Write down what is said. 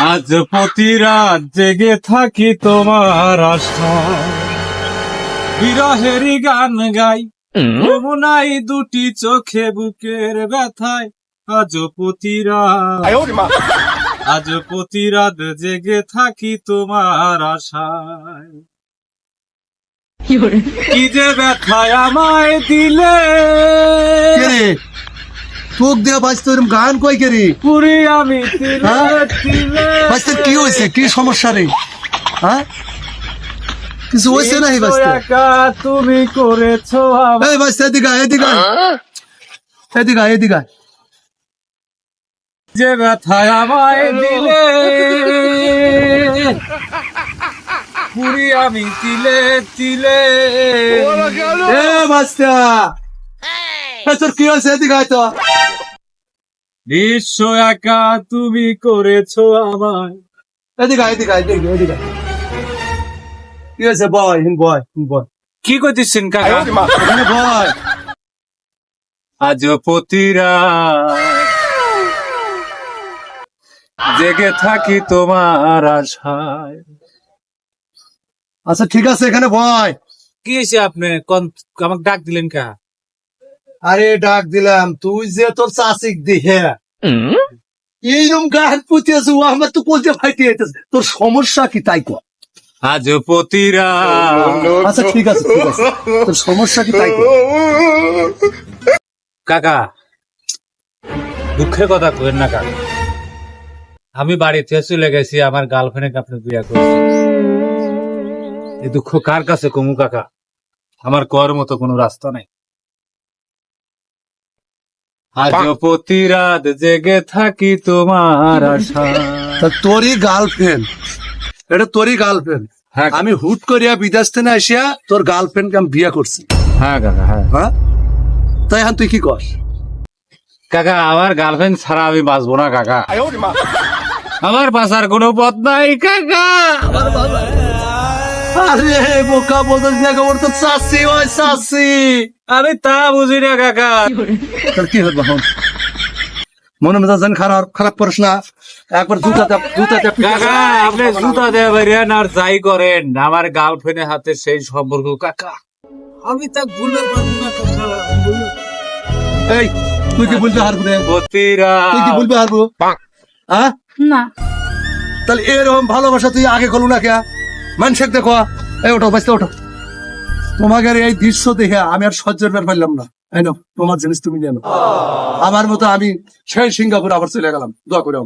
আজ প্রতি রাত জেগে থাকি তোমার আশায়, বিরহেরই গান গাই যমুনাই দুটি চোখে বুকের ব্যথায়। আজ প্রতি রাত জেগে থাকি তোমার আশায়। কি যে ব্যথায় আমায় দিলে, চোখ দেওয়া বাঁচতে এরকম গান কই কে রে? পুরি আমি তিলে তিলে। বাঁচতে কি হয়েছে? কি সমস্যা রে? হ্যাঁ, কিছু হয়েছে নাকি বাঁচতে? একা তুমি করেছো আমায়। এই বাঁচতে এদিকে আয়, এদিকে আয়, এদিকে আয়, এদিকে আয়। যে ব্যথায় আমায় দিলে, পুরি আমি তিলে তিলে। এ বাঁচতে, তোর কি হয়েছে? এদিকে আয় তো। বিশ্ব একা তুমি করেছো আমায়। এদিকে আয়, এদিকে আয়, এদিকে, এদিকে আয়। কি হয়েছে? বয় হিন, বয় হিন, বয়। কি করতেছেন কাকা? এখানে বয়। আজ প্রতি রাত জেগে থাকি তোমার আশায়। আচ্ছা ঠিক আছে, এখানে বয়। কি হয়েছে আপনি আমাকে ডাক দিলেন কা? আরে ডাক দিলাম, তুই যে তোর চাষিক দিহে এইরকম গান পুঁতেছ, আমার তো বলতে ফাইতে যেতেছে। তোর সমস্যা কি তাই কর। আজ প্রতি রাত। আচ্ছা ঠিক আছে, ঠিক আছে, তোর সমস্যা কি তাই কর। কাকা দুঃখের কথা কইেন না কাকা, আমি বাড়িতে চলে গেছি, আমার গার্লফ্রেন্ডকে আপনি বিয়ে করছেন। এই দুঃখ কার কাছে কমু কাকা? আমার কর মতো কোনো রাস্তা নাই। আজ প্রতি রাত জেগে থাকি তোমার আশায়। তা তোরই গার্লফ্রেন্ড, এটা তোরই গার্লফ্রেন্ড। হ্যাঁ আমি হুট করিয়া বিদেশ থেকে আসিয়া তোর গার্লফ্রেন্ডকে আমি বিয়ে করছি। হ্যাঁ কাকা, হ্যাঁ হ্যাঁ, তাই এখন তুই কি কর? কাকা, আমার গার্লফ্রেন্ড ছাড়া আমি বাঁচবো না কাকা। আমার বাঁচার কোনো পথ নাই কাকা। আরে বোকা বদল না, খবর তো চাষি ওই চাষি। আমি তা বুঝি না কাকা। তোর কি হবে এখন? মনে মেজাজ যেন খারাপ খারাপ করিস না। একবার জুতা কাকা আপনি জুতা দেবেন আর যাই করেন, আমার গার্লফ্রেন্ডের হাতে সেই সম্পর্ক কাকা আমি তা ভুলে পারবো না কাকা। এই তুই কি বলবি হারবো রে? প্রতিরা তুই কি বলবি হারবো? হ্যাঁ, না তাহলে এরকম ভালোবাসা তুই আগে করলু না কে? মানুষের দেখো, এই ওঠো বাঁচতে ওঠো। তোমাকে এই দৃশ্য দেখে আমি আর সহ্য করতে পারলাম না। এই নাও তোমার জিনিস, তুমি জানো। আমার মতো আমি সেই সিঙ্গাপুর আবার চলে গেলাম। দোয়া করে